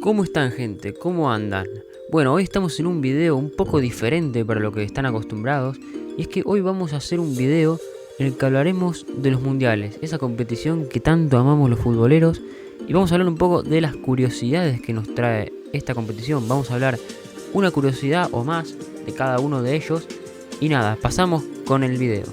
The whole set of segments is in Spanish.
¿Cómo están, gente? ¿Cómo andan? Bueno, hoy estamos en un video un poco diferente para lo que están acostumbrados, y es que hoy vamos a hacer un video en el que hablaremos de los mundiales, esa competición que tanto amamos los futboleros, y vamos a hablar un poco de las curiosidades que nos trae esta competición. Vamos a hablar una curiosidad o más de cada uno de ellos, y nada, pasamos con el video.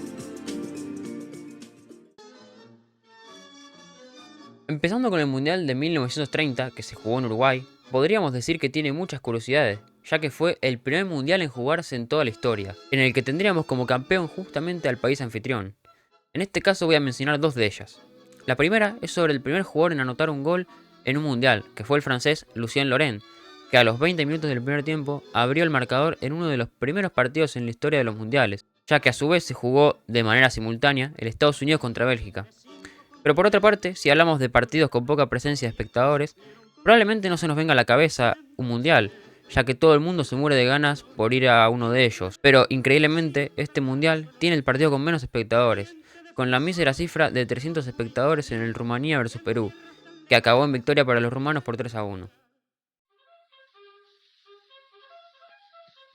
Empezando con el Mundial de 1930, que se jugó en Uruguay, podríamos decir que tiene muchas curiosidades, ya que fue el primer mundial en jugarse en toda la historia, en el que tendríamos como campeón justamente al país anfitrión. En este caso voy a mencionar dos de ellas. La primera es sobre el primer jugador en anotar un gol en un mundial, que fue el francés Lucien Laurent, que a los 20 minutos del primer tiempo abrió el marcador en uno de los primeros partidos en la historia de los mundiales, ya que a su vez se jugó de manera simultánea el Estados Unidos contra Bélgica. Pero por otra parte, si hablamos de partidos con poca presencia de espectadores, probablemente no se nos venga a la cabeza un mundial, ya que todo el mundo se muere de ganas por ir a uno de ellos. Pero increíblemente, este mundial tiene el partido con menos espectadores, con la mísera cifra de 300 espectadores en el Rumanía vs Perú, que acabó en victoria para los rumanos por 3-1.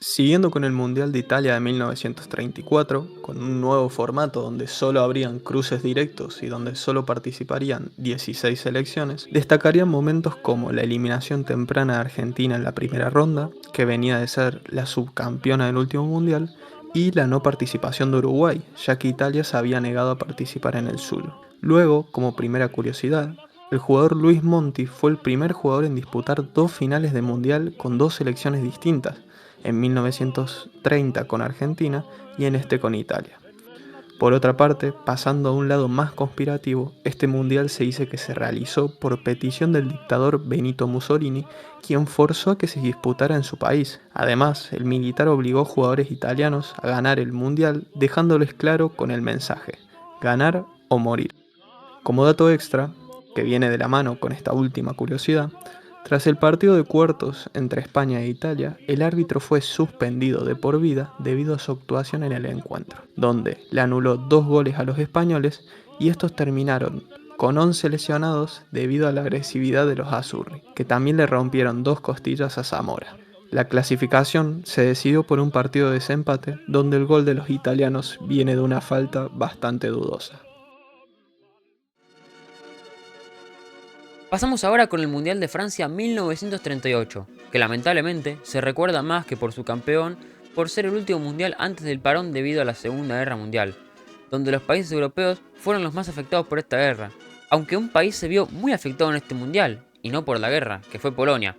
Siguiendo con el Mundial de Italia de 1934, con un nuevo formato donde solo habrían cruces directos y donde solo participarían 16 selecciones, destacarían momentos como la eliminación temprana de Argentina en la primera ronda, que venía de ser la subcampeona del último Mundial, y la no participación de Uruguay, ya que Italia se había negado a participar en el Zulo. Luego, como primera curiosidad, el jugador Luis Monti fue el primer jugador en disputar dos finales de Mundial con dos selecciones distintas, en 1930 con Argentina y en este con Italia. Por otra parte, pasando a un lado más conspirativo, este mundial se dice que se realizó por petición del dictador Benito Mussolini, quien forzó a que se disputara en su país. Además, el militar obligó a jugadores italianos a ganar el mundial, dejándoles claro con el mensaje: ganar o morir. Como dato extra, que viene de la mano con esta última curiosidad, tras el partido de cuartos entre España e Italia, el árbitro fue suspendido de por vida debido a su actuación en el encuentro, donde le anuló 2 goles a los españoles y estos terminaron con 11 lesionados debido a la agresividad de los azzurri, que también le rompieron 2 costillas a Zamora. La clasificación se decidió por un partido de desempate, donde el gol de los italianos viene de una falta bastante dudosa. Pasamos ahora con el Mundial de Francia 1938, que lamentablemente se recuerda más que por su campeón por ser el último mundial antes del parón debido a la Segunda Guerra Mundial, donde los países europeos fueron los más afectados por esta guerra, aunque un país se vio muy afectado en este mundial, y no por la guerra, que fue Polonia.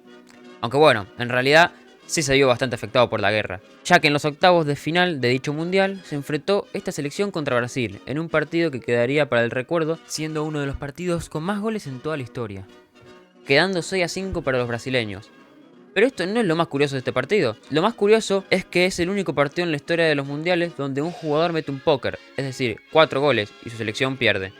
Aunque bueno, en realidad sí se vio bastante afectado por la guerra, ya que en los octavos de final de dicho mundial se enfrentó esta selección contra Brasil, en un partido que quedaría para el recuerdo, siendo uno de los partidos con más goles en toda la historia, quedando 6-5 para los brasileños. Pero esto no es lo más curioso de este partido. Lo más curioso es que es el único partido en la historia de los mundiales donde un jugador mete un póker, es decir, 4 goles, y su selección pierde.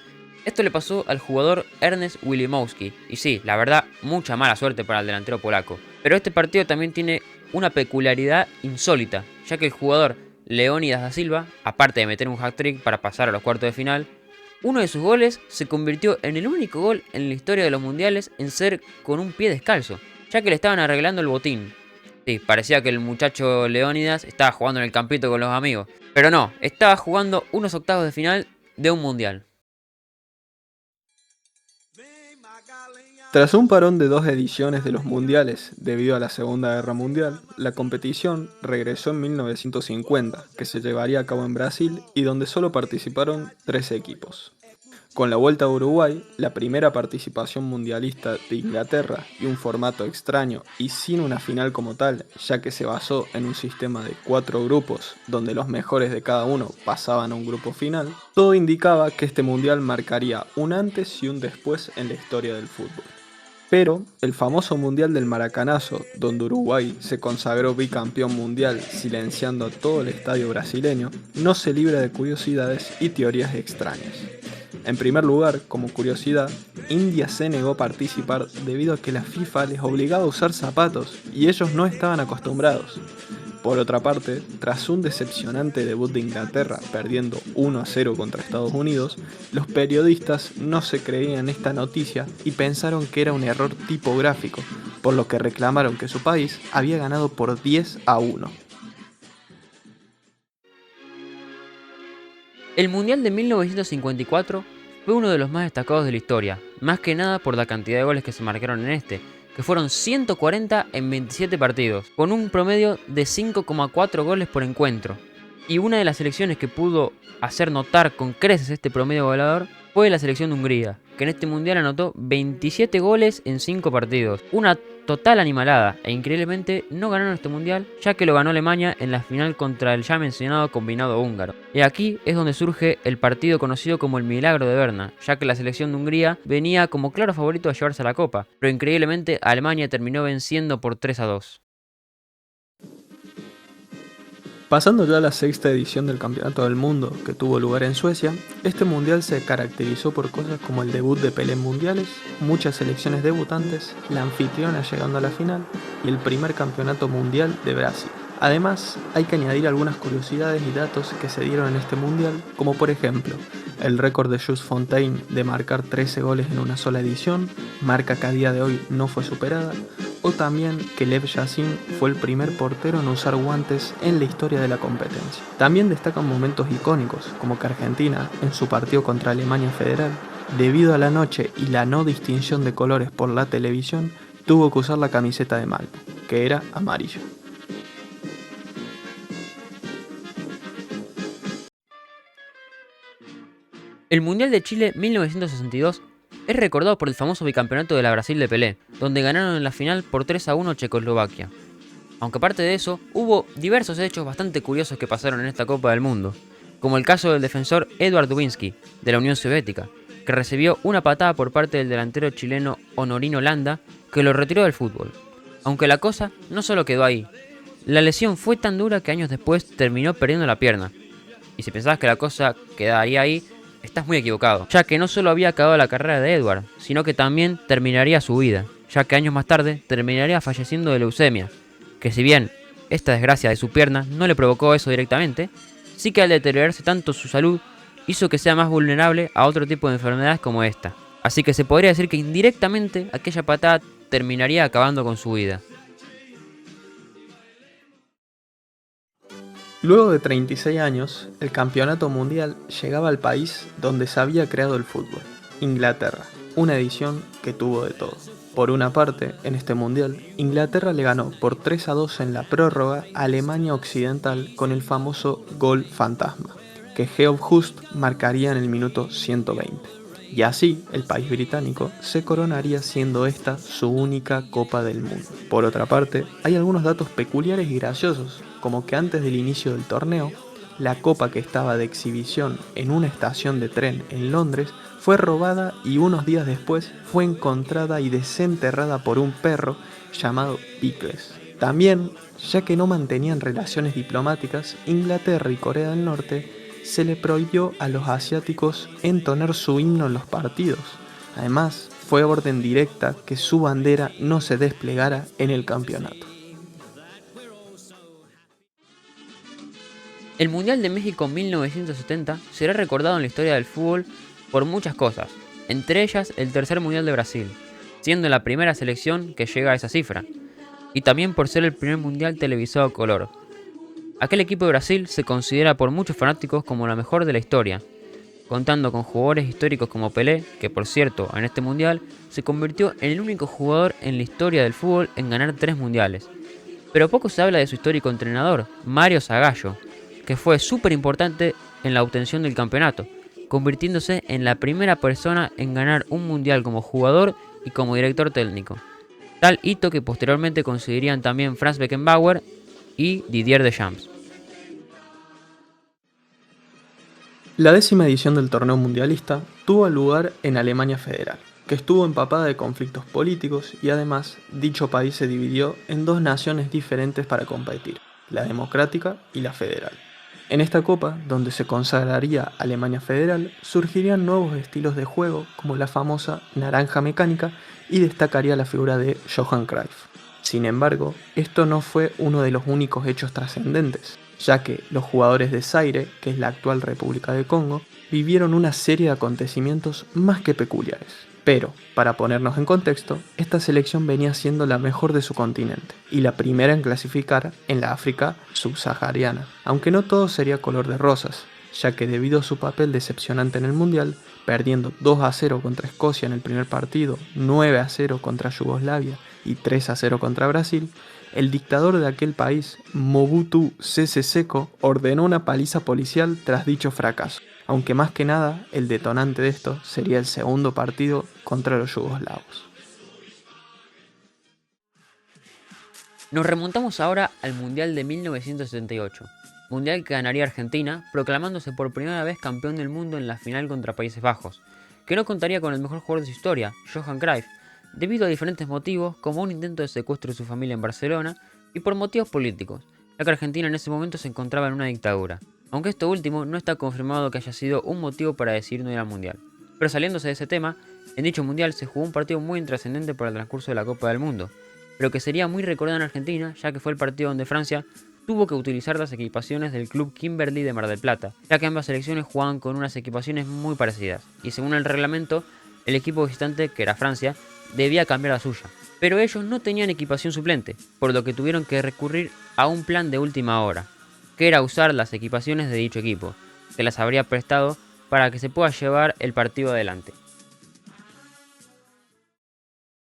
Esto le pasó al jugador Ernest Wilimowski, y sí, la verdad, mucha mala suerte para el delantero polaco. Pero este partido también tiene una peculiaridad insólita, ya que el jugador Leónidas da Silva, aparte de meter un hat-trick para pasar a los cuartos de final, uno de sus goles se convirtió en el único gol en la historia de los mundiales en ser con un pie descalzo, ya que le estaban arreglando el botín. Sí, parecía que el muchacho Leónidas estaba jugando en el campito con los amigos, pero no, estaba jugando unos octavos de final de un mundial. Tras un parón de 2 ediciones de los mundiales debido a la Segunda Guerra Mundial, la competición regresó en 1950, que se llevaría a cabo en Brasil y donde solo participaron 13 equipos. Con la vuelta a Uruguay, la primera participación mundialista de Inglaterra y un formato extraño y sin una final como tal, ya que se basó en un sistema de 4 grupos donde los mejores de cada uno pasaban a un grupo final, todo indicaba que este mundial marcaría un antes y un después en la historia del fútbol. Pero el famoso Mundial del Maracanazo, donde Uruguay se consagró bicampeón mundial silenciando a todo el estadio brasileño, no se libra de curiosidades y teorías extrañas. En primer lugar, como curiosidad, India se negó a participar debido a que la FIFA les obligaba a usar zapatos y ellos no estaban acostumbrados. Por otra parte, tras un decepcionante debut de Inglaterra perdiendo 1-0 contra Estados Unidos, los periodistas no se creían esta noticia y pensaron que era un error tipográfico, por lo que reclamaron que su país había ganado por 10-1. El Mundial de 1954 fue uno de los más destacados de la historia, más que nada por la cantidad de goles que se marcaron en este, que fueron 140 en 27 partidos, con un promedio de 5,4 goles por encuentro. Y una de las selecciones que pudo hacer notar con creces este promedio goleador fue la selección de Hungría, que en este mundial anotó 27 goles en 5 partidos, una total animalada, e increíblemente no ganaron este mundial, ya que lo ganó Alemania en la final contra el ya mencionado combinado húngaro. Y aquí es donde surge el partido conocido como el Milagro de Berna, ya que la selección de Hungría venía como claro favorito a llevarse la copa, pero increíblemente Alemania terminó venciendo por 3-2. Pasando ya a la sexta edición del Campeonato del Mundo, que tuvo lugar en Suecia, este mundial se caracterizó por cosas como el debut de Pelé en mundiales, muchas selecciones debutantes, la anfitriona llegando a la final y el primer campeonato mundial de Brasil. Además, hay que añadir algunas curiosidades y datos que se dieron en este mundial, como por ejemplo, el récord de Jules Fontaine de marcar 13 goles en una sola edición, marca que a día de hoy no fue superada, o también que Lev Yashin fue el primer portero en usar guantes en la historia de la competencia. También destacan momentos icónicos, como que Argentina, en su partido contra Alemania Federal, debido a la noche y la no distinción de colores por la televisión, tuvo que usar la camiseta de Malpo, que era amarillo. El Mundial de Chile 1962 es recordado por el famoso bicampeonato de la Brasil de Pelé, donde ganaron en la final por 3-1 Checoslovaquia. Aunque aparte de eso, hubo diversos hechos bastante curiosos que pasaron en esta Copa del Mundo, como el caso del defensor Eduard Dubinski, de la Unión Soviética, que recibió una patada por parte del delantero chileno Honorino Landa, que lo retiró del fútbol. Aunque la cosa no solo quedó ahí, la lesión fue tan dura que años después terminó perdiendo la pierna. Y si pensabas que la cosa quedaría ahí, estás muy equivocado, ya que no solo había acabado la carrera de Edward, sino que también terminaría su vida, ya que años más tarde terminaría falleciendo de leucemia, que si bien esta desgracia de su pierna no le provocó eso directamente, sí que al deteriorarse tanto su salud hizo que sea más vulnerable a otro tipo de enfermedades como esta. Así que se podría decir que indirectamente aquella patada terminaría acabando con su vida. Luego de 36 años, el campeonato mundial llegaba al país donde se había creado el fútbol, Inglaterra, una edición que tuvo de todo. Por una parte, en este mundial, Inglaterra le ganó por 3-2 en la prórroga a Alemania Occidental con el famoso gol fantasma, que Geoff Hurst marcaría en el minuto 120. Y así, el país británico se coronaría siendo esta su única Copa del Mundo. Por otra parte, hay algunos datos peculiares y graciosos, como que antes del inicio del torneo, la copa que estaba de exhibición en una estación de tren en Londres fue robada y unos días después fue encontrada y desenterrada por un perro llamado Pickles. También, ya que no mantenían relaciones diplomáticas, Inglaterra y Corea del Norte se le prohibió a los asiáticos entonar su himno en los partidos. Además, fue orden directa que su bandera no se desplegara en el campeonato. El Mundial de México 1970 será recordado en la historia del fútbol por muchas cosas, entre ellas el tercer Mundial de Brasil, siendo la primera selección que llega a esa cifra, y también por ser el primer Mundial televisado a color. Aquel equipo de Brasil se considera por muchos fanáticos como la mejor de la historia, contando con jugadores históricos como Pelé, que por cierto en este Mundial se convirtió en el único jugador en la historia del fútbol en ganar 3 mundiales. Pero poco se habla de su histórico entrenador, Mário Zagallo, que fue súper importante en la obtención del campeonato, convirtiéndose en la primera persona en ganar un mundial como jugador y como director técnico. Tal hito que posteriormente conseguirían también Franz Beckenbauer y Didier Deschamps. La 10ª edición del torneo mundialista tuvo lugar en Alemania Federal, que estuvo empapada de conflictos políticos y además dicho país se dividió en 2 naciones diferentes para competir, la democrática y la federal. En esta copa, donde se consagraría Alemania Federal, surgirían nuevos estilos de juego como la famosa naranja mecánica y destacaría la figura de Johan Cruyff. Sin embargo, esto no fue uno de los únicos hechos trascendentes, ya que los jugadores de Zaire, que es la actual República de Congo, vivieron una serie de acontecimientos más que peculiares. Pero, para ponernos en contexto, esta selección venía siendo la mejor de su continente y la primera en clasificar en la África subsahariana, aunque no todo sería color de rosas, ya que debido a su papel decepcionante en el Mundial, perdiendo 2-0 contra Escocia en el primer partido, 9-0 contra Yugoslavia y 3-0 contra Brasil, el dictador de aquel país, Mobutu Sese Seko, ordenó una paliza policial tras dicho fracaso, aunque más que nada el detonante de esto sería el segundo partido contra los yugoslavos. Nos remontamos ahora al Mundial de 1978, Mundial que ganaría Argentina, proclamándose por primera vez campeón del mundo en la final contra Países Bajos, que no contaría con el mejor jugador de su historia, Johan Cruyff, debido a diferentes motivos como un intento de secuestro de su familia en Barcelona y por motivos políticos, ya que Argentina en ese momento se encontraba en una dictadura, aunque esto último no está confirmado que haya sido un motivo para decidir no ir al Mundial. Pero saliéndose de ese tema, en dicho Mundial se jugó un partido muy intrascendente para el transcurso de la Copa del Mundo, pero que sería muy recordado en Argentina ya que fue el partido donde Francia tuvo que utilizar las equipaciones del club Kimberley de Mar del Plata, ya que ambas selecciones jugaban con unas equipaciones muy parecidas, y según el reglamento, el equipo visitante, que era Francia, debía cambiar la suya. Pero ellos no tenían equipación suplente, por lo que tuvieron que recurrir a un plan de última hora, que era usar las equipaciones de dicho equipo, que las habría prestado para que se pueda llevar el partido adelante.